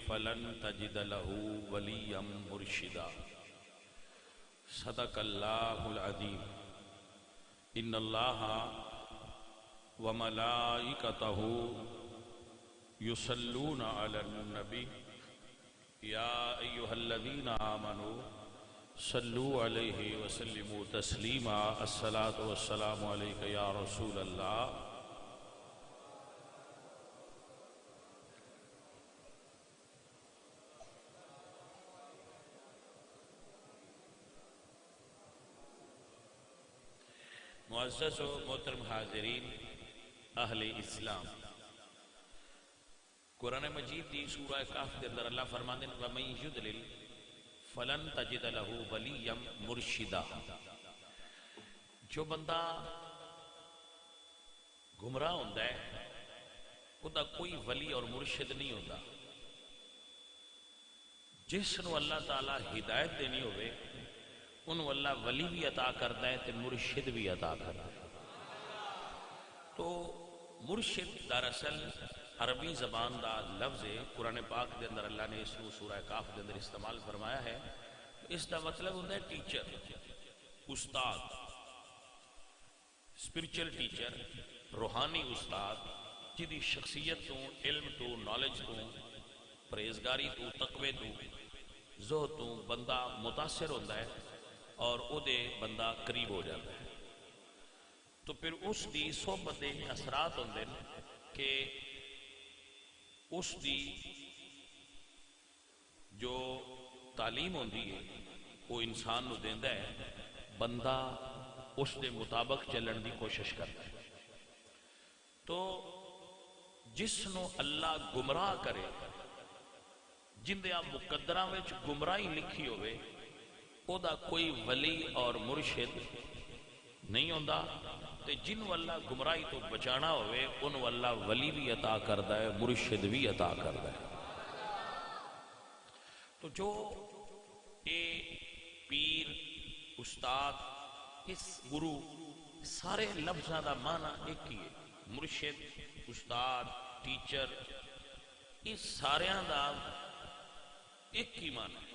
فلن تجد له وليا مرشدا صدق اللہ العظیم ان اللہ وملائکتہ یصلون علی النبی یا ایہا الذین آمنوا صلوا علیہ وسلموا تسلیما الصلاۃ والسلام علیک یا رسول اللہ معزز و محترم حاضرین اہل اسلام قرآن مجید دی سورہ کہف دے اندر اللہ فرماندے ہیں وَمَن يُضْلِلْ فَلَن تَجِدَ لَهُ وَلِيًّا مُرْشِدًا جو بندہ گمراہ ہوندا ہے خدا کوئی ولی اور مرشد نہیں ہوتا جس نو اللہ تعالی ہدایت دینی ہوئے انہوں اللہ ولی بھی عطا کرتا ہے تو مرشد بھی عطا کرتا ہے تو مرشد دراصل عربی زبان دا لفظ ہے قرآن پاک دے اندر اللہ نے اس کو سورہ کہف دے اندر استعمال فرمایا ہے اس دا مطلب ہوتا ہے ٹیچر استاد اسپرچل ٹیچر روحانی استاد جدی شخصیت تو علم تو نالج تو پرہیزگاری تو تقوی تو زہد تو بندہ متاثر ہوتا ہے اور او دے بندہ قریب ہو جاتا ہے تو پھر اس دی صحبت دے اثرات ہوندے کہ اس دی جو تعلیم ہوندی ہے وہ انسان نو دیندا ہے بندہ اس دے مطابق چلن دی کوشش کرتا ہے تو جس نو اللہ گمراہ کرے جن دے مقدراں وچ گمراہی لکھی ہوئے او دا کوئی ولی اور مرشد نہیں ہوندا تے جنوں اللہ گمراہی تو بچانا ہوئے انہوں اللہ ولی بھی عطا کردا ہے مرشد بھی عطا کردا ہے تو جو اے پیر استاد اس گرو سارے لفظاں دا معنی ایک ہی ہے مرشد استاد ٹیچر اس ساریاں دا ایک ہی معنی ہے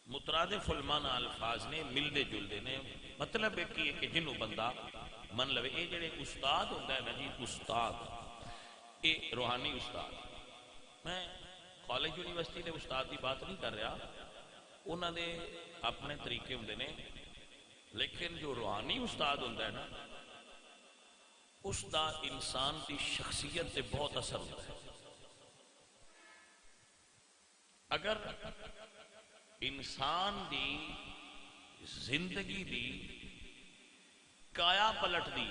مترادف المعنی الفاظ نے ملدے جلدے نے مطلب ایک ہی ہے کہ جنوں بندہ من لوے اے جڑے استاد ہوتا ہے نا جی استاد اے روحانی استاد میں کالج یونیورسٹی دے استاد کی بات نہیں کر رہا انہوں نے اپنے طریقے ہوندے نے لیکن جو روحانی استاد ہوتا ہے نا اس دا انسان کی شخصیت سے بہت اثر ہوتا ہے اگر انسان دی زندگی دی کایا پلٹ دی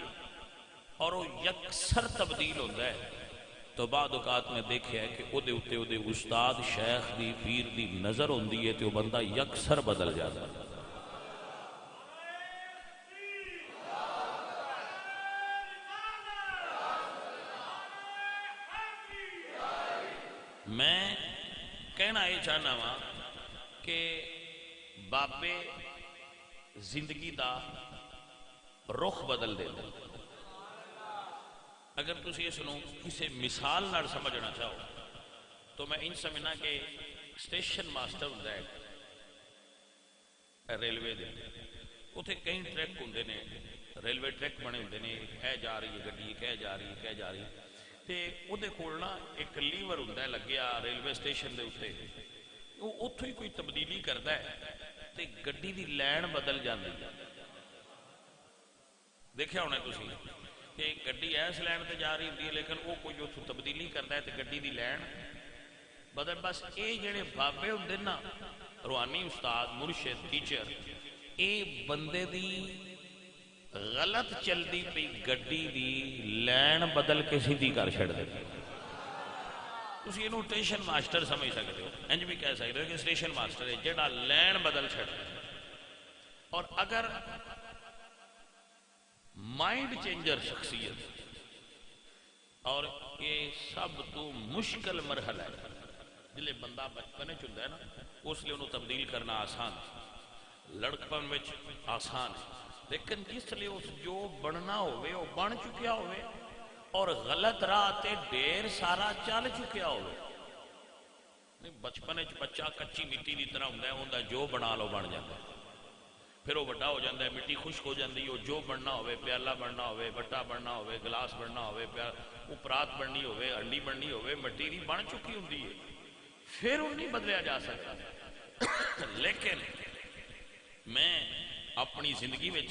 اور وہ یکسر تبدیل ہوتا ہے تو بعد اوقات میں دیکھا ہے کہ او دے اتے او دے استاد شیخ دی پیر دی نظر ہوندی ہے تو وہ بندہ یکسر بدل جاتا ہے میں کہنا یہ چاہنا ہاں کہ بابے زندگی دا رخ بدل دے دیں اگر تسی یہ سنو کسی مثال نہ سمجھنا چاہو تو میں ان سمجھنا کہ اسٹیشن ماسٹر ہوتا ہے ریلوے دے اتنے کئی ٹریک ہوندے نے ریلوے ٹریک بنے ہوندے نے اے جا رہی ہے گڈی کہہ جا رہی ہے کہہ جا رہی تے او دے کول نا ایک لیور ہوندا ہے لگیا ریلوے اسٹیشن دے اوتے وہ اتوں ہی کوئی تبدیلی کرتا ہے تے گڈی دی لین بدل جاندی ہے دیکھیا ہونا تسی کہ گڈی ایس لین تے جا رہی ہوندی ہے لیکن وہ کوئی اتوں تبدیلی کرتا ہے تے گڈی دی لین بدل بس اے جڑے بابے ہوندے نا روحانی استاد مرشد ٹیچر اے بندے دی غلط چلدی پئی گڈی دی لین بدل کے سیدھی کر چھڑ دے تسی انہوں اسٹیشن ماسٹر سمجھ سکتے ہو انج بھی کہہ سکتے ہو کہ اسٹیشن ماسٹر ہے جڑا لین بدل چھڑ اور اگر مائنڈ چینجر شخصیت اور یہ سب تو مشکل مرحلہ ہے جلے بندہ بچپنے چلتا ہے نا اس لیے انہوں تبدیل کرنا آسان لڑکپن میں آسان ہے لیکن جس لیے اس جو بننا ہوئے وہ بن چکیا ہوئے اور غلط راہ تے ڈیر سارا چل چکیا ہوئے بچپن بچہ کچی مٹی کی طرح ہوں، انہیں جو بنا لو بن جاتا ہے، پھر وہ بڑا ہو جاتا ہے، مٹی خشک ہو جاتی ہے، وہ جو بننا ہوئے، پیالہ بننا ہوئے، بٹا بننا ہوئے، گلاس بننا ہوئے، وہ پرات بننی ہوئے، ہنڈی بننی ہوئے، مٹی کی بن چکی ہوں، پھر وہ نہیں بدلیا جا سکتا۔ لیکن میں اپنی زندگی میں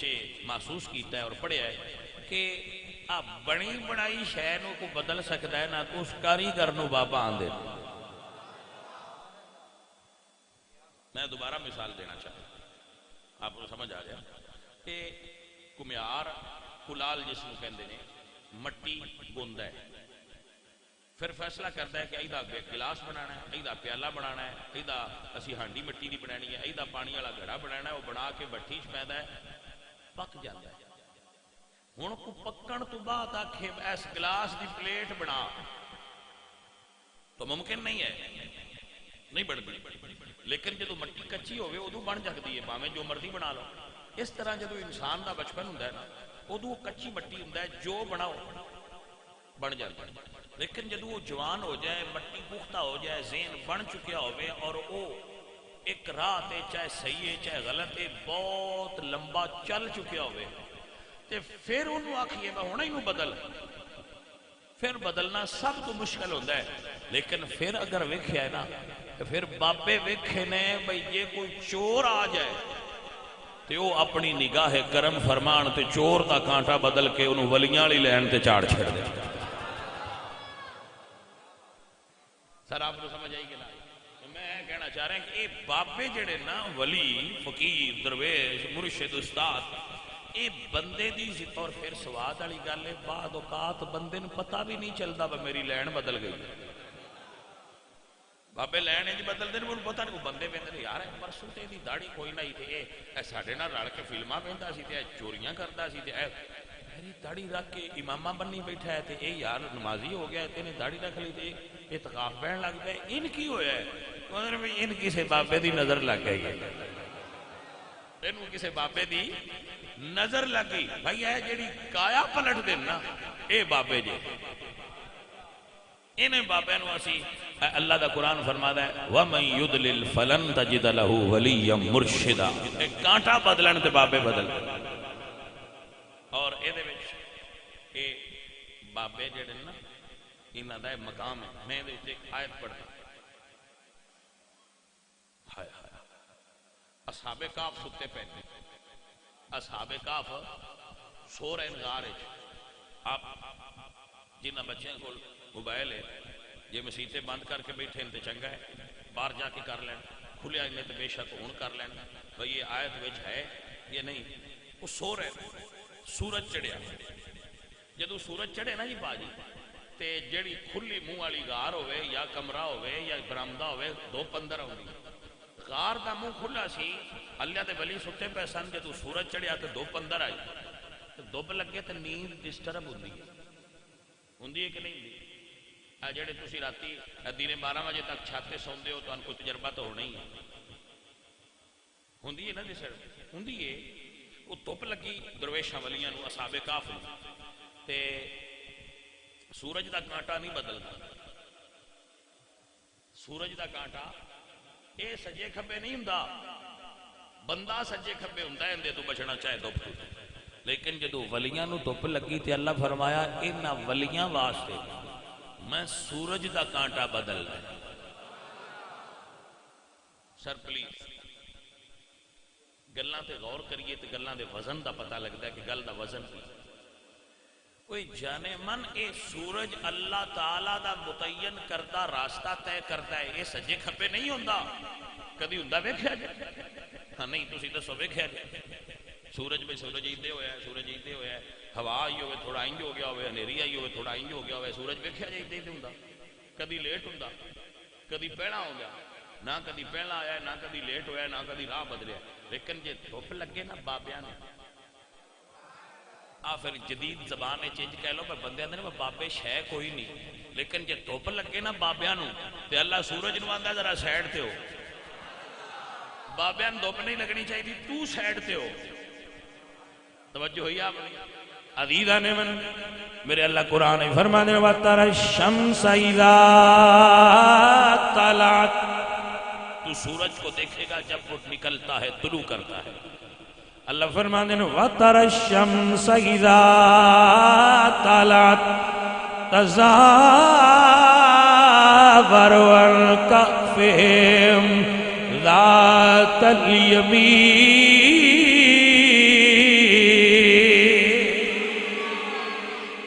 محسوس کیتا ہے اور پڑھیا ہے کہ بنی بنائی شے نو کو بدل سکتا ہے نہ تو اس کاریگر نو بابا آندے۔ میں دوبارہ مثال دینا چاہتا ہوں، آپ کو سمجھ آ گیا کہ کمیار کلال جس کو کہندے نے مٹی گوندا ہے، پھر فیصلہ کرتا ہے کہ ایدہ گلاس بنانا ہے، ایدہ پیالہ بنانا ہے، ایدہ اسی ہانڈی مٹی دی بنانی ہے، ایدہ پانی والا گھڑا بنانا ہے، وہ بنا کے بٹھی چ پیندا ہے، پک جاتا ہے۔ ہن کو پکن تو بعد آکھے اس گلاس دی پلیٹ بنا تو ممکن نہیں ہے، نہیں بنتی۔ لیکن جدو مٹی کچی ہوئے ادو بن جاتی ہے، بھاویں جو مرضی بنا لو۔ اس طرح جدو انسان دا بچپن ہوندا ہے نا، ادو کچی مٹی ہوندا ہے، جو بناؤ بن جاتا ہے۔ لیکن جدو وہ جوان ہو جائے، مٹی پختہ ہو جائے، ذہن بن چکیا ہوئے اور وہ ایک راہ تے چاہے صحیح ہے چاہے غلط ہے بہت لمبا چل چکیا ہوئے، تے پھر انہوں آکھیے میں ہونا ہی نو بدل، پھر بدلنا سب تو مشکل ہوتا ہے۔ لیکن پھر اگر ویکھیا ہے نا، پھر بابے ویکھے نے بھئی یہ کوئی چور آ جائے تے وہ اپنی نگاہ کرم فرمان تے چور دا کانٹا بدل کے انہوں ولیاں لی لین تے چاڑ چھڑ دے۔ سر آپ کو سمجھ آئی کہ نا؟ میں کہنا چاہ رہا ہوں کہ یہ بابے جڑے نا ولی فقیر درویش مرشد استاد، یہ بندے دی ذات اور پھر سواد والی گل ہے، بعد اوقات بندے نو پتہ بھی نہیں چلتا وہ میری لین بدل گئی۔ بابے لین جی بدل دے انہوں پتہ نہیں، بندے پہندے یار پرسوں تے دی داڑھی کوئی نہیں تھے، اے ساڈے نال رل کے فلماں پہندا سی تے اے چوریاں کردا سی تے اے میری داڑھی رکھ کے امامہ بننی بیٹھا ہے تے اے یار نمازی ہو گیا تے نے داڑھی رکھ لی تے اعتکاف پہن لگ پیا، ان کی ہویا ہے؟ مطلب ان کسے بابے دی نظر لگ گئی ہے، انہوں کسے بابے دی نظر لگ گئی۔ بھائی اے جیڑی کایا پلٹ دین نا اے بابے جے، انہیں بابے نو اسی اللہ دا قرآن فرماتا ہے وَمَن يُضْلِلْ فَلَن تَجِدَ لَهُ وَلِيًّا مُرْشِدًا، ایک کانٹا بدلن تے بابے بدل۔ اور اے دے وچ اے بابے جڑے نا انہاں دا مقام ہے، میں دے وچ ایک آیت پڑھتا ہائے ہائے اصحاب کہف ستے پہنے، اصحاب کہف سو رہے ہیں غار وچ۔ آپ جنہاں بچیاں کو موبائل ہے یہ مسیطیں بند کر کے بیٹھے ہیں تے چنگا ہے، باہر جا کے کر لین، کھلے آئینے تے بے شک ہون کر لین بھئی یہ آیت وچ ہے یہ نہیں۔ وہ سو رہے سورج چڑھیا، جدو سورج چڑھے نا جی باجی تے جڑی کھلی منہ والی غار ہوئے یا کمرہ ہوئے یا برآمدہ ہوئے دو پندر ہوندی، غار دا منہ کھلا سی، اللہ دے ولی ستے پے سن، جدو سورج چڑھیا تے دو پندر آئی تے دب لگے تے نیند ڈسٹرب ہوندی ہے کہ نہیں ہوندی؟ جڑے تسی راتی دن 12 بجے تک چھاتے سوندے ہو تو ان کو تجربہ تو ہونا ہی ہے، ہوندی ہے نا جسے ہوندی ہے۔ وہ دھوپ لگی درویشاں ولیاں نو اصحاب کہف نو تے سورج دا کانٹا نہیں بدلتا، سورج دا کانٹا اے سجے کھبے نہیں ہوندا، بندہ سجے کھبے ہوندا ہے، اندے تو بچنا چاہے دھوپ تو۔ لیکن جدو ولیاں نو دھوپ لگی تے اللہ فرمایا انہاں ولیاں واسطے میں سورج دا کانٹا بدل رہا۔ سر پلیز گلاں تے غور کریے تے گلاں دے وزن دا پتہ لگتا ہے کہ گل دا وزن کی کوئی جانے من اے سورج اللہ تعالیٰ دا متعین کردہ راستہ طے کرتا ہے، اے سجے کھپے نہیں ہوندا، کدی ہوندا ویکھیا جائے؟ ہاں نہیں تسی دسو ویکھیا جائے؟ سورج میں سورج ایندے ہویا ہے، سورج ایندے ہویا ہے، ہوا آئی ہوئے تھوڑا انج ہو گیا ہوئے، انیری آئی ہوئے تھوڑا انج ہو گیا ہوئے، سورج ویکھیا جائے ایندے ہوندا؟ کدی لیٹ ہوندا، کدی پہلا ہو گیا، نہ کدی پہلا آیا ہے، نہ کدی لیٹ ہویا ہے، نہ کدی راہ بدلیا۔ لیکن جے دھوپ لگے نا بابیاں نے پھر جدید زبان چینج کہہ لو پر بندے آندے نے بابے شے کوئی نہیں، لیکن جے دھوپ لگے نا بابیاں نو تے اللہ سورج نو آندا ذرا سائیڈ تے ہو، بابیاں نو دھوپ نہیں لگنی چاہیے تو سائیڈ تے ہو۔ توجہ ہوئی آپ عزیزان من میرے اللہ قرآن فرمانے وَتَرَى الشَّمْسَ إِذَا طَلَعَتْ طلعت. تو سورج کو دیکھے گا جب وہ نکلتا ہے، طلوع کرتا ہے. اللہ فرماتے ہیں وَتَرَى الشَّمْسَ إِذَا طَلَعَتْ تَزَاوَرُ عَنْ كَهْفِهِمْ ذَاتَ الْيَمِينِ.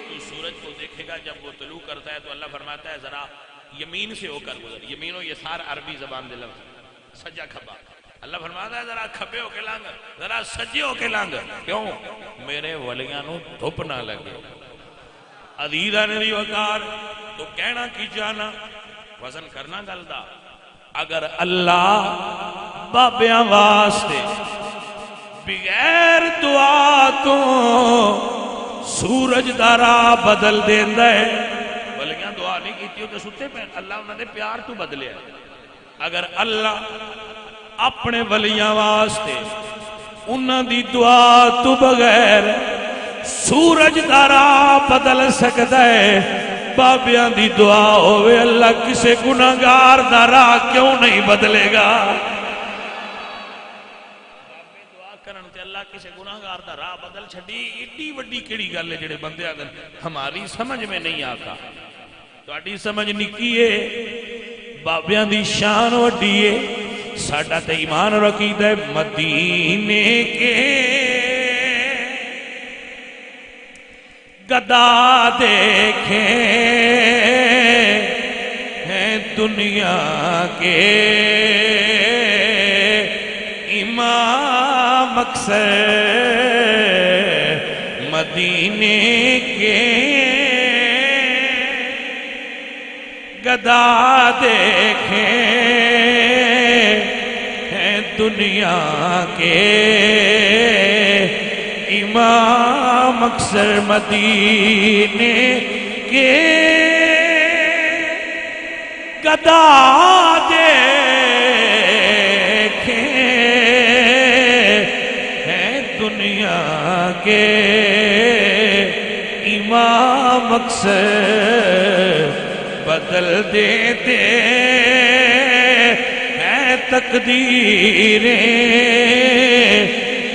تو سورج کو دیکھے گا جب وہ طلوع کرتا ہے تو اللہ فرماتا ہے ذرا یمین سے ہو کر گزر. یمین و یسار عربی زبان دے لفظ، سجا کھبا. اللہ فرماتا ہے ذرا کھبے ہو کے لانگ، ذرا سجے ہو کے لانگ. کیوں؟ میرے ولیاں نو دھوپ نہ لگے. عزیزہ نے دی وقار تو کہنا کی جانا وزن کرنا گل دا. اگر اللہ بابیاں واسطے بغیر دعا تو سورج دا راہ بدل دیندا ہے، ولیاں دعا نہیں کیتی تو ستے پہ اللہ انہوں نے پیار تو بدلیا. اگر اللہ اپنے ولیاں واسطے انہاں دی دعا تو بغیر سورج دا راہ بدل سکتا ہے، بابیاں دی دعا ہوئے اللہ کسے گناہگار دا راہ کیوں نہیں بدلے گا؟ بابے دعا کرن تے اللہ کسے گناہگار دا راہ بدل چھڑی. ایڈی وڈی کیڑی گل ہے جڑے بندے آدھن ہماری سمجھ میں نہیں آتا. تہاڈی سمجھ نکی ہے، بابیاں دی شان وڈی ہے. ساڈا تے ایمان اور عقیدہ ہے مدینے کے گدا دیکھیں ہیں دنیا کے امام اکثر مدینے کے گدا دیکھیں ہیں دنیا کے امام اکثر مدینے کے گدا دیکھیں ہیں دنیا کے امام اکثر بدل دیتے ہیں تقدیریں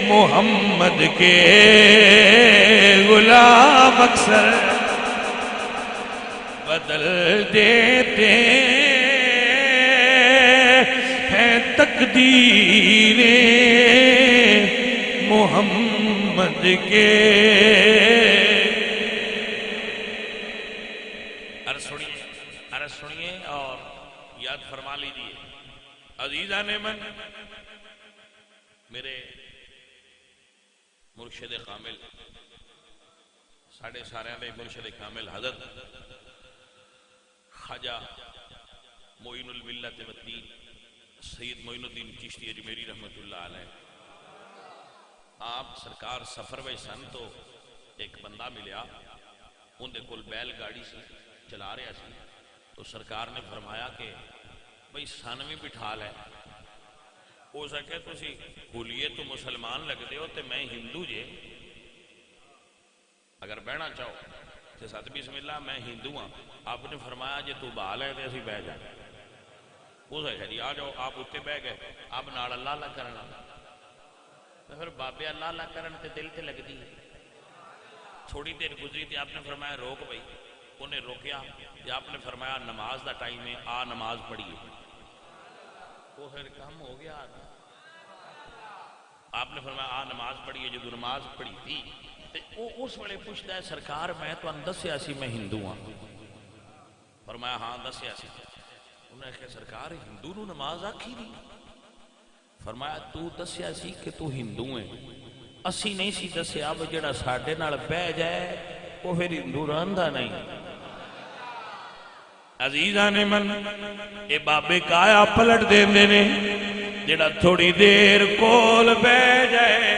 محمد کے غلام اکثر بدل دیتے ہیں تقدیریں محمد کے. عرض سنیے اور یاد فرما لیجیے. عزیزان من، میرے مرشد کامل ساڑھے سارے میں مرشد کامل حضرت خواجہ معین الملت والدین سید معین الدین چشتی اجمیری رحمت اللہ علیہ، آپ سرکار سفر وے سن تو ایک بندہ ملیا، اندے کول بیل گاڑی سی چلا رہا سی. تو سرکار نے فرمایا کہ بھئی سن بھی بٹھا لے، ہو سکے تو سی بھولیے تو مسلمان لگ دے ہو تے میں ہندو جے، اگر بہنا چاہو تے ساتھ بسم اللہ میں ہندو ہاں. آپ نے فرمایا جے تو بال ہے تے اسی بہ جائے. ہو سکے جی آ جاؤ. آپ اتنے بہ گئے، آپ نال اللہ اللہ کرنا. پھر بابے اللہ اللہ کرن تے دل تے لگ دی. تھوڑی دیر گزری تے آپ نے فرمایا روک بھائی. انہیں روکیا تے آپ نے فرمایا نماز دا ٹائم ہے، آ نماز پڑھیے. وہ پھر کم ہو گیا. آپ نے فرمایا آ نماز پڑھیے. جدو نماز پڑھی تھی تے اس ویلے پوچھتا ہے سرکار میں تو دسیا سی میں ہندو ہاں. فرمایا ہاں دسیا سی. انہیں کہا سرکار ہندو نو نماز آکھی نہیں. فرمایا تو دسیا سی کہ تو ہندو ہے، اسی نہیں سی دسیا وہ جڑا ساڈے نال بہ جائے وہ پھر ہندو رہندا نہیں. عزیزان من، اے بابے کایا پلٹ دیندے نے جڑا تھوڑی دیر کول بہ جائے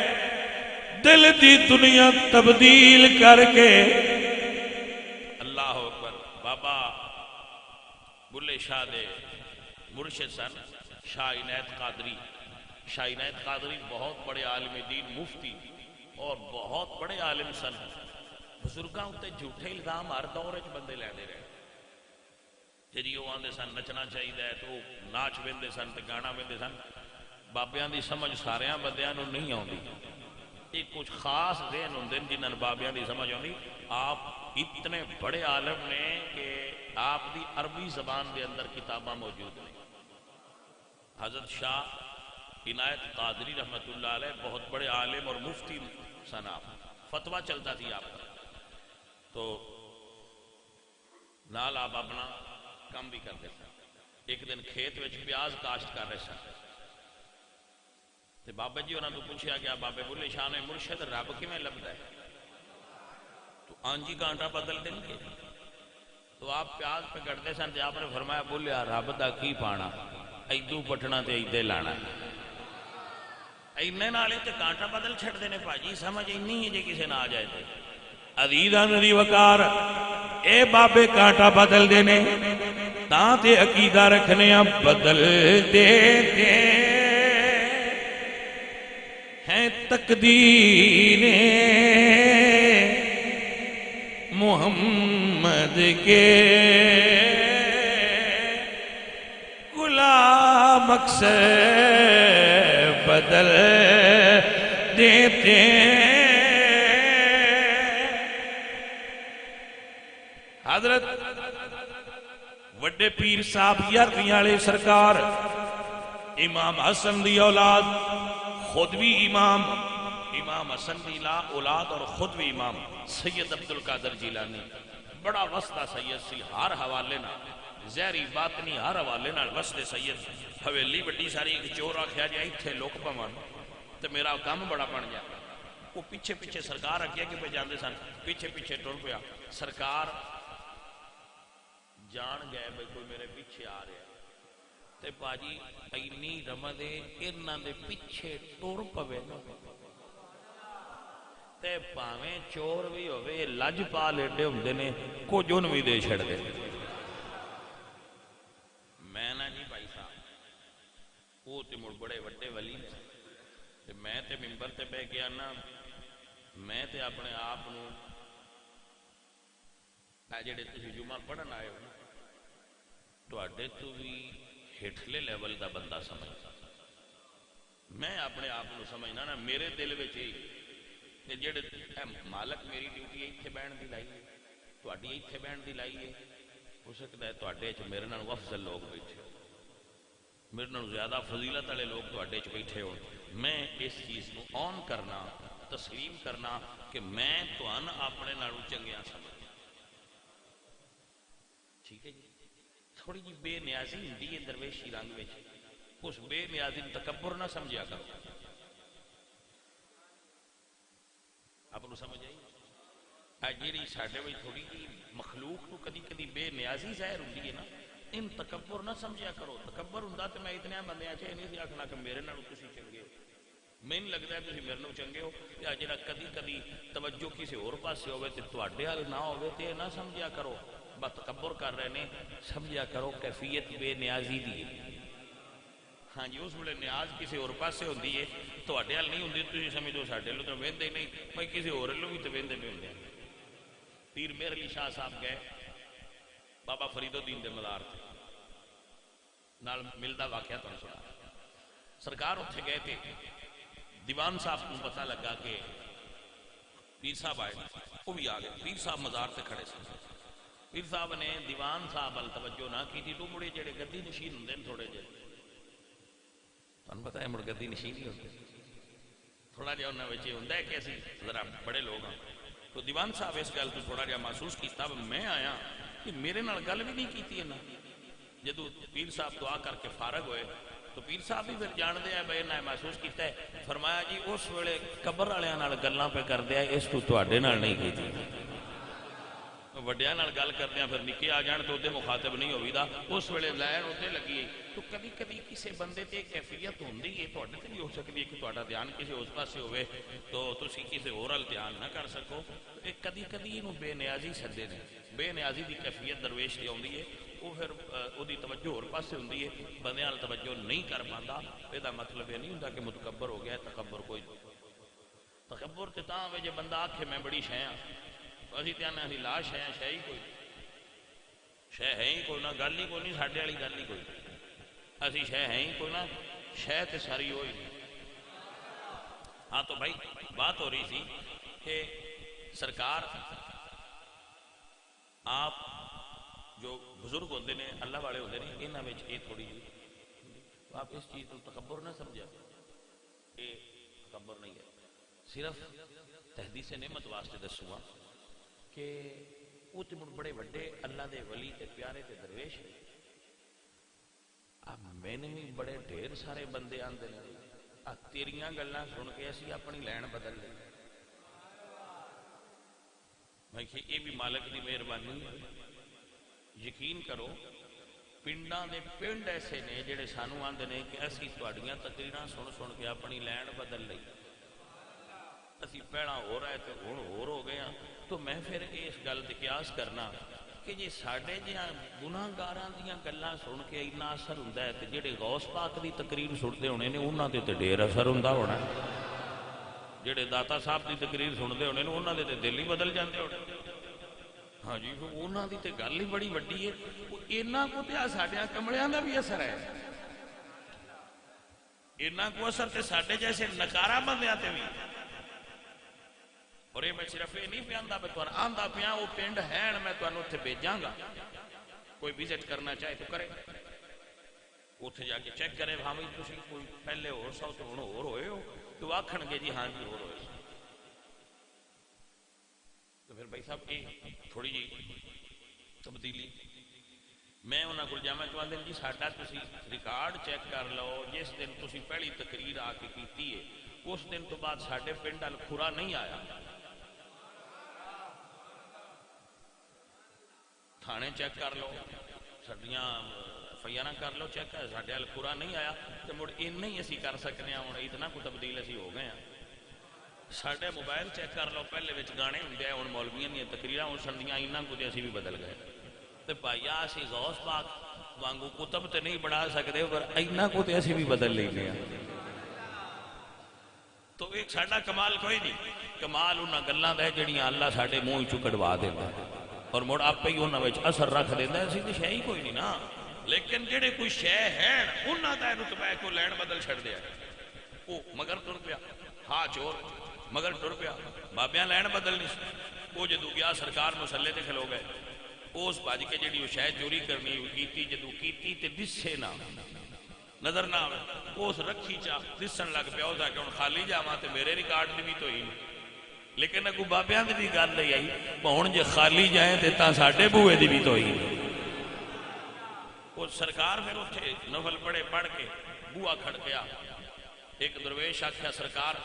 دل دی دنیا تبدیل کر کے. اللہ اکبر. بابا بلے شاہ دے مرشد سن شاہ عنایت قادری. شاہ عنایت قادری بہت بڑے عالم دین مفتی اور بہت بڑے عالم سن. بزرگاں تے جھوٹے الزام ہر دور وچ بندے لیندے رہے. تے جی وہ آدھے سن نچنا چاہیے تو ناچ وہدے سن تے گانا وہدے سن. بابیاں دی سمجھ سارے بندیاں نوں نہیں آتی. یہ کچھ خاص ذہن ہوں جنہوں نے بابیاں دی سمجھ آتی. آپ اتنے بڑے عالم نے کہ آپ دی عربی زبان دے اندر کتاباں موجود ہیں. حضرت شاہ عنایت قادری رحمۃ اللہ علیہ بہت بڑے عالم اور مفتی سن. آپ فتویٰ چلتا تھی آپ کا تو نال آپ اپنا کام بھی کرتے سن. ایک دن کھیت وچ پیاز کاشت کر رہے سن تے بابا جی انہوں نے پوچھا گیا بابے بلے شاہ نے مرشد رب کیویں لبدا ہے؟ تو آنجی کانٹا بدل دیں گے. تو آپ پیاز پہ کٹتے سن تے آپ نے فرمایا بولیا رب دا کی پانا ایدو پٹنا تے ایدے لانا. اینے نالے تے کانٹا بدل چھڑ دینے پاجی سمجھ نہیں ہے جے کسے نہ آ جائے تے. عزیزان دی وقار اے بابے کانٹا بدل دینے تاں تے عقیدہ رکھنے بدل دے ہیں تقدیر محمد کے غلام اکثر بدل دیتے. حضرت وڈے پیر صاحب یارویں والے سرکار امام حسن دی اولاد خود بھی امام حسن دی اولاد اور خود بھی امام سید عبدالقادر جیلانی بڑا وسطہ سید سی. ہر حوالے نہ زہری باطنی ہر حوالے نہ وسطے سید. حویلی بڑی ساری ایک چور آخیا جائے اتنے لوک پون تو میرا کام بڑا بن جاتا. وہ پیچھے پیچھے سرکار اگے کہ پہ جاندے سن پیچھے پیچھے ٹر پیا. سرکار جان گئے بھائی کوئی میرے پیچھے آ رہا تے باجی اینی رمد انہاں دے پیچھے ٹر پوے تے پاویں چور بھی ہوئے لج پا لیڈے ہوندے نے کچھ ان بھی دے چھڑ دے. میں نا جی بھائی صاحب وہ تے مڑ بڑے وڈے ولی نے تے میں تے ممبر تے بہ گیا نا میں تے اپنے آپ نوں جڑے تسی جمعہ پڑھن آئے ہو تواڈے تو بھی ہٹلے لیول دا بندہ سمجھتا. میں اپنے آپ کو سمجھنا نا میرے دل وچ کہ جڑے مالک میری ڈیوٹی ایتھے بہن دی لائی ہے تواڈی ایتھے بہن دی لائی ہے ہو سکتا ہے تواڈے چ میرے نال افضل لوگ بیٹھے ہو میرے نال زیادہ فضیلت والے لوگ تواڈے چ بیٹھے ہو. میں اس چیز کو آن کرنا تسلیم کرنا کہ میں تواں اپنے نالوں چنگیاں سمجھنا. ٹھیک ہے جی. تھوڑی جی بے نیازی ہوندی ہے درویشی رنگ میں اس بے نیازی تکبر نہ سمجھا کرو. آپ کو سمجھ آئی جیڑی ساڈے وچ تھوڑی جی مخلوق کو کدی کدی بے نیازی ظاہر ہوندی ہے نا ان تکبر نہ سمجھا کرو. تکبر ہوندا تے میں اتنے بندیاں چ نہیں آکھنا کہ میرے نال تسی چنگے ہو. مینوں لگدا ہے تسی میرے نال چنگے ہو تے جڑا کدی کدی توجہ کسی اور پاسے ہوے تے تواڈے وال نہ ہوے تے نہ سمجھا کرو تکبر کر رہے نے. سمجھا کرو کیفیت بے نیازی دی ہے. ہاں جی اس ویلے نیاز کسی اور پاسے ہوندی ہے تواڈے ال نہیں ہوندی تسی سمجھو ساڈے لو تو وہندے نہیں بھائی کسی اور لو بھی تو وہندے پہ ہوندے. پیر مہر علی شاہ صاحب گئے بابا فرید الدین دے مزار تے نال ملدا واقعہ تانوں سنا. سرکار اتھے گئے تھے دیوان صاحب کو پتہ لگا کہ پیر صاحب آئے وہ بھی آ گئے. پیر صاحب مزار تے کھڑے سن. پیر صاحب نے دیوان صاحب ال توجہ نہ کی تھی. تو مڑے جڑے گدی نشین ہوندے نے تھوڑے جے تانوں پتہ ہے مڑ گدی نشین ہی ہوندے تھوڑا جہا انہاں وچ ہوندا ہے کہ اسی ذرا بڑے لوگ ہاں. تو دیوان صاحب اس گل تو تھوڑا جہا محسوس کیتا میں آیا کہ میرے نال گل بھی نہیں کیتی انہاں. جدو پیر صاحب دعا کر کے فارغ ہوئے تو پیر صاحب بھی پھر جان دے بھائی انہاں محسوس کیتا ہے. فرمایا جی اس ویلے قبر والیاں نال گلاں پہ کر دیا اس تو تواڈے نال نہیں کیتی. وڈیاں نال گل کردیاں پھر نکے آ جان تو ادھے مخاطب نہیں ہوئی دا اس ویلے لائن ادھے لگی. تو کبھی کبھی کسی بندے تے کیفیت ہوندی ہے تواڈے تے بھی ہو سکتی ہے کہ تواڈا دھیان کسی اس پاسے ہوئے تو تسی کسی اور ال دھیان نہ کر سکو. کدی کدی اینوں بے نیازی سدے نے. بے نیازی دی کیفیت درویش تے آوندی ہے وہ پھر وہی توجہ اور پاسے ہوندی ہے بندے نال توجہ نہیں کر پاندا. یہ مطلب یہ نہیں ہوندا کہ متکبر ہو گیا. تکبر کوئی تکبر تے تاں ہوے جے بندہ آکھے میں بڑی شے ہاں اسی تے اسی لاش ہے شے ہی کوئی. شہ ہے ہی کوئی نہ، گل ہی کوئی نہیں، ساڈے والی گل ہی کوئی نہیں، اسی شہ ہے ہی کوئی نہ، شہ تے ساری ہوئی نہیں۔ ہاں تو بھائی بات ہو رہی تھی کہ سرکار آپ جو بزرگ ہوتے ہیں، اللہ والے ہوتے ہیں، یہاں میں یہ تھوڑی جی آپ اس چیز کو تکبر نہ سمجھا، یہ تکبر نہیں ہے، صرف تحدیث نعمت واسطے دسوں گا کہ وہ تو بڑے وڈے اللہ دے ولی تے پیارے تے درویش ہیں۔ میں نے بھی بڑے ڈھیر سارے بندے آندے ہیں، تیریاں گلاں سن کے اسی اپنی لین بدل لیں۔ میں کہ یہ بھی مالک دی مہربانی ہے۔ یقین کرو پنڈاں دے پنڈ ایسے نے جڑے سانو آندے نے کہ اسی تہاڈیاں تقریراں سن سن کے اپنی لین بدل لئی، اسی پہلا ہو رہا ہے تو ہن ہور ہو گئے ہاں۔ تو میں پھر اس گل تے قیاس کرنا کہ جی ساڈے جہاں گناہگاراں دیاں گلاں سن کے اتنا اثر ہوندا ہے تے جڑے غوث پاک دی تقریر سنتے ہونے نے انہاں تے ڈھیر اثر ہوندا ہونا، جڑے داتا صاحب دی تقریر سنتے ہونے نے انہاں دے دل ہی بدل جاندے ہونے۔ ہاں جی انہاں دی تے گل ہی بڑی وڈی ہے، انہاں کو تے ساڈیاں کملیاں دا بھی اثر ہے، انہاں کو اثر تے ساڈے جیسے نکارا بندیاں تے بھی۔ اور یہ میں صرف یہ نہیں پیاندا میں تو آندا پیا وہ پنڈ ہے میں تمہیں اتنے بھیجاں گا، کوئی وزٹ کرنا چاہے تو کرے، اتنے جا کے چیک کرے ہاں بھائی تسی کوئی پہلے ہو سو تو ہن ہور ہوئے ہو تو آکھن گے جی ہاں جی ہور ہوئے۔ تو پھر بھائی صاحب یہ تھوڑی جی تبدیلی میں انہاں کول جا، میں تو آندے جی ساڈا تسی ریکارڈ چیک کر لو، جس دن تسی پہلی تقریر آ کے کیتی ہے اس دن تو بعد ساڈے پنڈ ال کھرا نہیں آیا، تھانے چیک کر لو، سڈیاں فیاں کر لو چیک، ساڈے ال کھرا نہیں آیا تو مڑ اینا ہی اسی کر سکنے ہاں، ہن اتنا کو تبدیل اسی ہو گئے ہیں۔ ساڈے موبائل چیک کر لو، پہلے وچ گانے ہوندے ہیں، ہن مولویاں دیاں تقریراں ہن سنیاں، اینا کو تے اسی بھی بدل گئے تے بھائیا اسی غوث پاک وانگو کتب تے نہیں بنا سکدے پر اینا کو تے اسی بھی بدل لینے ہیں۔ تو ایک ساڈا کمال کوئی نہیں، کمال انہاں گلاں دا ہے جڑیاں اللہ ساڈے منہ وچوں کڈوا دیندا ہے اور مڑ آپے ہی انہاں وچ اثر رکھ دیندا ہے، اسی تے شے ہی کوئی نہیں نا۔ لیکن جڑے کوئی شے ہے انہاں دا رتبہ کو لین بدل چھڑ دیا، او مگر ٹر پیا، ہاں چور مگر ٹر پیا، بابیاں لین بدل نہیں، وہ جدو گیا سرکار مسلے تے کھلو گئے، اس بھج کے جڑی وہ شے چوری کرنی کیتی، جدو کیتی تے دسے نہ نظر نہ آئے، اس رکھی چا دسن لگ پیا، اس آکے ہن خالی جاواں تے میرے ریکارڈ دی بھی تو ہی نہیں، لیکن اگو بابیاں دی بھی گل نہیں آئی، ہن جے خالی جائیں تے تاں ساڈے بوئے دی بھی تو ہی نہیں۔ وہ سرکار پھر اٹھے نفل پڑھے پڑھ کے بوا کھڑکیا، ایک درویش آکھیا سرکار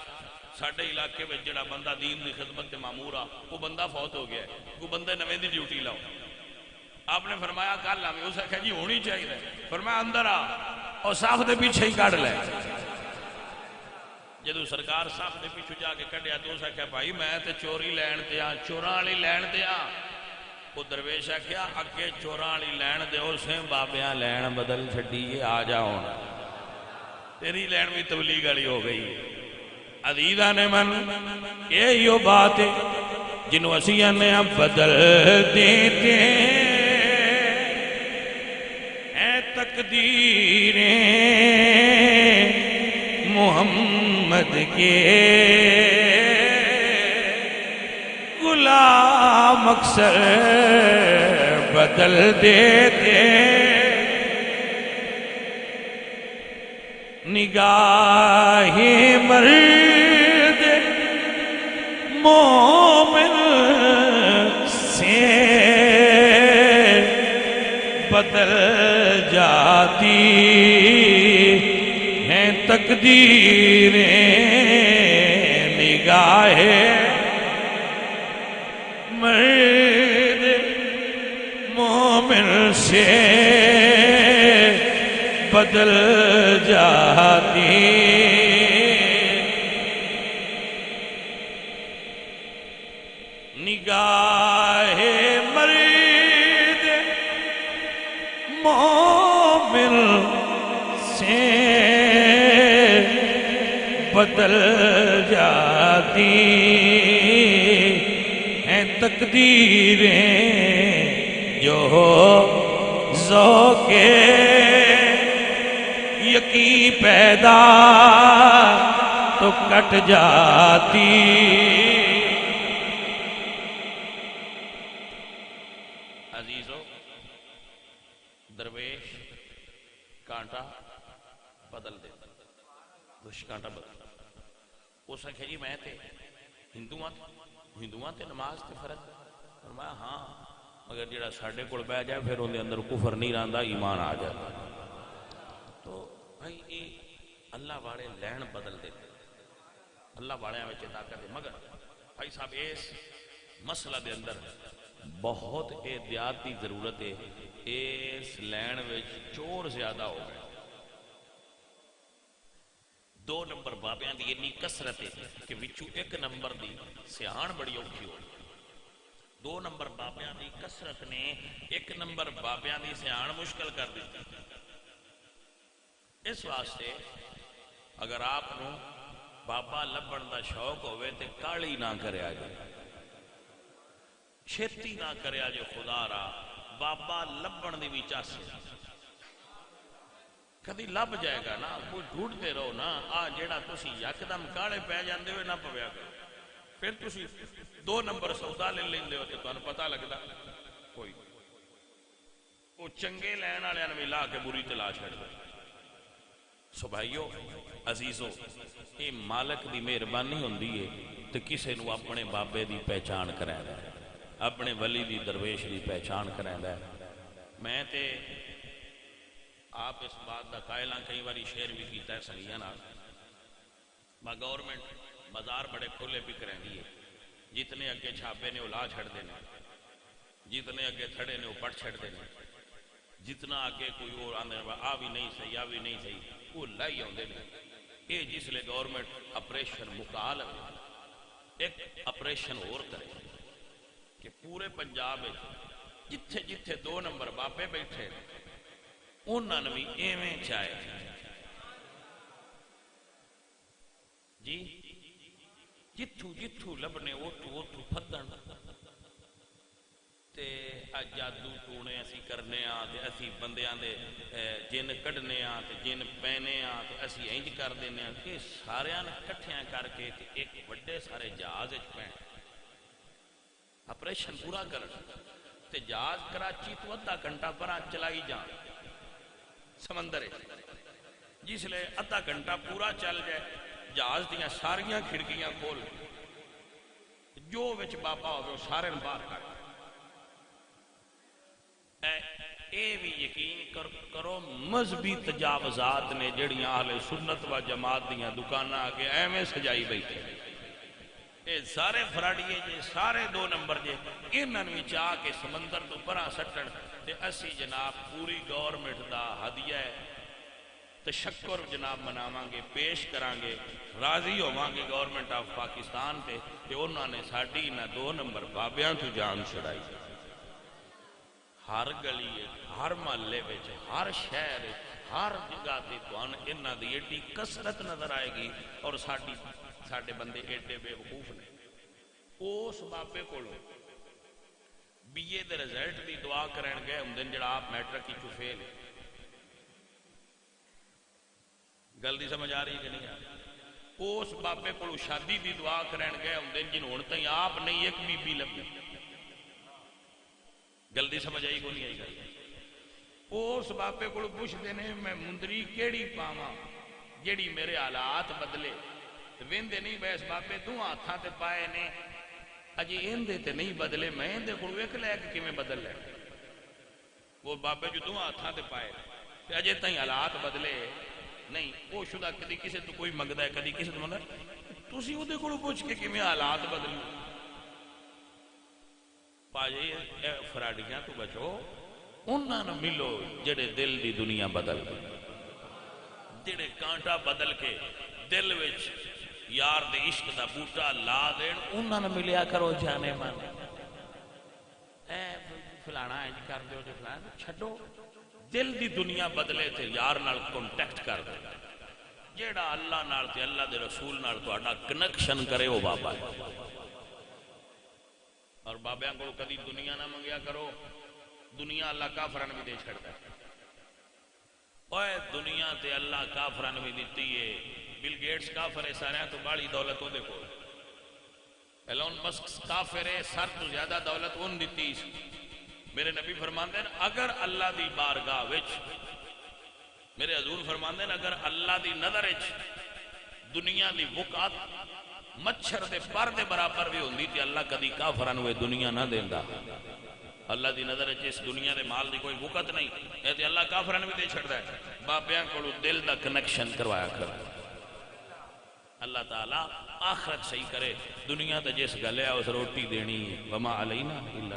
ساڈے علاقے میں جڑا بندہ دین دی خدمت تے مامور آ وہ بندہ فوت ہو گیا ہے، کوئی بندے نویں دی ڈیوٹی لاؤ۔ آپ نے فرمایا کل آویں، اس آکھیا جی ہونی چاہیے، فرمایا اندر آ اور صاف دے پیچھے ہی کڈ لے۔ جدو سرکار صاف دے پیچھے جا کے کڈیا تو اس آکھیا بھائی میں تے چوری لین تے آ، چوراں والی لین تے آ۔ وہ درویش آکھیا اگے چوراں والی لین دے اسے بابیاں لین بدل چھڈی، آ جا ہن تیری لین بھی تبلیغ والی ہو گئی۔ عزیزاں نے من یہی وہ بات ہے جنہوں اسی نے بدل دیتے ہیں تقدیریں محمد کے غلام اکثر بدل دیتے، نگاہ مرد مومن سے بدل جاتی ہیں تقدیریں، نگاہ مرد مومن سے بدل جاتی، نگاہ مرد مومن سے بدل جاتی ہیں تقدیریں، جو ذوق یقین پیدا تو کٹ جاتی. عزیزو درویش کانٹا بدل دے دش کانٹا بدل. اس آخیا جی میں تے ہندوؤں تے نماز تے فرض. فرمایا ہاں مگر جڑا ساڈے کول بہ جائے پھر اندر اندر کفر نہیں رہندا ایمان آ جائے. تو بھائی یہ اللہ والے لین بدل دے اللہ والے میں طاقت ہے. مگر بھائی صاحب اس مسئلہ دے اندر بہت احتیاط کی ضرورت ہے. اس لین وچ چور زیادہ ہو گئے. 2 نمبر بابیاں دی اتنی کثرت ہے کہ وچوں 1 نمبر دی سیاح بڑی اوکھی ہو. 2 نمبر بابیاں دی کثرت نے 1 نمبر بابیاں دی سیاح مشکل کر دی. اس واسطے اگر آپ نو بابا لبن دا شوق ہوئے تے کالی نہ کریا جائے, چھتی نہ کریا جو خدا را بابا لبن دی بھی چاسے کدی لب جائے گا نا. کوئی ڈھونڈتے رہو نا. جیڑا تسی یکدم کالے پہ جاندے ہوئے نہ پویا کرو. پھر تسی 2 نمبر سودا لے لیندے ہو تے تانوں پتہ لگدا کوئی وہ چنگے لین والے نے لا کے بری تلا چھڑ دے. سو بھائیو عزیزو یہ مالک دی مہربانی ہوندی ہے تے کسے نو اپنے بابے دی پہچان کرائندا ہے, اپنے ولی دی درویش دی پہچان کرائندا ہے. میں تے آپ اس بات دا قائل ہاں, کئی باری شیئر بھی کیتا ہے سنگیاں نال. با گورنمنٹ بازار بڑے کھلے بھی کریں. جتنے اگے چھاپے نے وہ لا چھڑ دینے, جتنے اگے تھڑے نے وہ پڑ چھڑ دینے, جتنا اگے کوئی اور آنے آ بھی نہیں صحیح آ بھی نہیں صحیح وہ لائی آتے ہیں. یہ جس لئے گورنمنٹ اپریشن مکال ایک اپریشن اور کرے کہ پورے پنجاب جتھے جتھے 2 نمبر بابے بیٹھے انہوں نے بھی ایویں چاہے جی جتھو جتھو لبنے اوتھو اوتھو پھدن تے جادو ٹونے اسی کرنے تے اسی بندیاں دے جن کڈنے تے جن پینے تے اسی انج کر دینے کہ ساریاں کٹھیاں کر کے ایک بڑے سارے جہاز وچ پین آپریشن پورا کرن تے جہاز کراچی تو 1/2 گھنٹہ پراں چلائی جان سمندر جس لئے 1/2 گھنٹہ پورا چل جائے جہاز دیاں ساریاں کھڑکیاں کھول جو وچ بابا ہوئے سارے باہر کر. اے بھی یقین کرو مذہبی تجاوزات نے جڑیاں اہل سنت و جماعت دیاں دکانہ آگے ایویں سجائی بیٹھے. اے سارے فراڈیے جے سارے 2 نمبر جے انہاں وچ چاہ کے سمندر تو پراں سٹن تے اسی جناب پوری گورنمنٹ دا ہدیہ تشکر جناب مناواں گے, پیش کران گے, راضی ہوواں گے گورنمنٹ آف پاکستان تے کہ انہوں نے ساڈی نہ 2 نمبر بابیاں تو جان چھڑائی. ہر گلی ہر محلے وچ ہر شہر ہر جگہ تے تھانوں انہاں دی ایڈی کثرت نظر آئے گی اور ساڈے بندے ایڈے بے وقوف نے. اس بابے کولوں BA دے رزلٹ دی دعا کرن گئے ہوندے جڑا آپ میٹرک کی فیل ہے. گل دی سمجھ آ رہی کہ نہیں آ رہی؟ اس بابے کولوں شادی دی دعا کرن گئے ہوندے جن ہن تائیں آپ نہیں ایک بی بی لبھی. گل دی سمجھ آئی کو نہیں آئی گل. اس بابے کولوں پوچھدے نے میں مندری کیڑی پاواں جیڑی میرے حالات بدلے. ویندے نہیں بے اس بابے 2 ہاتھاں تے پائے نے اجے ایندے تے نہیں بدلے میں ایندے کولوں ایک لے کے کیویں بدل لے. وہ بابے جو 2 ہاتھاں تے پائے تے اجے تائیں حالات بدلے نہیں. وہ شدہ کدی کسے تو کوئی منگدا ہے کدی کسے تو منگدا تسی اودے کولوں پوچھ کے کیویں حالات بدلے. پاجے فراڈیاں تو بچو انہاں نوں ملو جڑے دل دی دنیا بدل گئے, جڑے کانٹا بدل کے دل وچ یار دے عشق دا بوٹا لا دین انہاں نوں ملیا کرو جانے من. اے فلانا انج کر دیو تے فلانا چھڈو. دل دی دنیا بدلے تے یار نال کنٹیکٹ کر دے. جیڑا اللہ نال تے اللہ دے رسول نال تہاڈا کنیکشن کرے وہ بابا ہے. اور بابیاں کو کدی دنیا نہ منگیا کرو دنیا اللہ کافران بھی دے چھڑتا ہے. اوے دنیا تے اللہ کافران بھی دیتی ہے. بل گیٹس کافر ہے سارے تو بڑی دولت وہ دیکھو. ایلون مسک کافر ہے سر تو زیادہ دولت ان دیتی. میرے نبی فرماندے ہیں اگر اللہ دی بارگاہ وچ میرے حضور فرماندے ہیں اگر اللہ دی نظر وچ دنیا دی وقعت مچھر دے پر دے برابر بھی ہوندی تے اللہ کدی کافراں نوں دنیا نہ دیندا. اللہ دی نظر وچ اس دنیا دے مال دی کوئی وقت نہیں اے تے اللہ کافراں نوں بھی دے چھڑدا ہے. بابیاں کولوں دل دا کنیکشن کروایا کر. اللہ تعالی آخرت صحیح کرے. دنیا تے جس گلیا اس روٹی دینی ہے. وما علینا الا